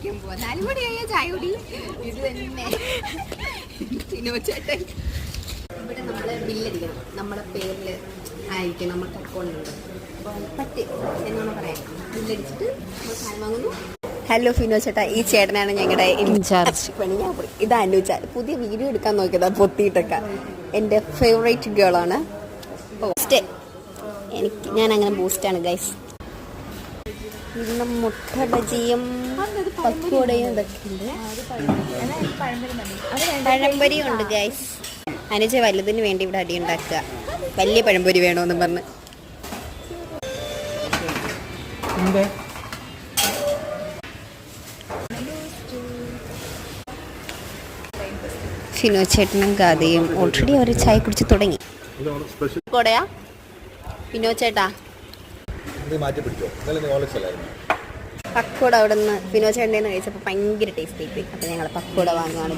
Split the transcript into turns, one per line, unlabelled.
കുടിക്കാൻ പോവാ. 4 മണിയായ ചായ കുടി ഇത് തന്നെ. ചേട്ടൻ ഇവിടെ നമ്മൾ ബില്ലടിക്കണം. നമ്മുടെ പേരിൽ ആയിരിക്കും നമുക്ക് അക്കൗണ്ടുണ്ട്. അപ്പോൾ പറ്റി എന്നാണ് പറയാം. ബില്ലടിച്ചിട്ട് നമ്മൾ സാധനം വാങ്ങുന്നു. ഹലോ ഫിനോ ചേട്ടാ, ഈ ചേട്ടനാണ് ഞങ്ങളുടെ ഇൻചാർജ്. ഇത് അനുജ. പുതിയ വീഡിയോ എടുക്കാൻ നോക്കിയതാ പൊത്തിയിട്ടൊക്കെ. എൻ്റെ ഫേവറേറ്റ് ഗേളാണ്. ഞാൻ അങ്ങനെ ബൂസ്റ്റാണ് ഗൈസ്. ഇന്ന് മുട്ട ബജിയും പക്കോടയും ഇതൊക്കെ ഉണ്ട്. പഴംപൊരിയും ഉണ്ട് ഗൈസ്. അനുജ വലുതിന് വേണ്ടി ഇവിടെ അടി ഉണ്ടാക്കുക. വലിയ പഴംപൊരി വേണമെന്ന് പറഞ്ഞ്. ഫിനോ ചേട്ടനും ഗാദയും ഓൾറെഡി അവർ ചായ കുടിച്ച് തുടങ്ങി. പക്കോടയാ ഫിനോ ചേട്ടാ? പക്കോട അവിടെ നിന്ന് ഫിനോ ചേട്ടൻ്റെ കഴിച്ചപ്പോൾ ഭയങ്കര ടേസ്റ്റ് ആയിപ്പോയി. അപ്പോൾ ഞങ്ങൾ പക്കോട വാങ്ങുകയാണ്.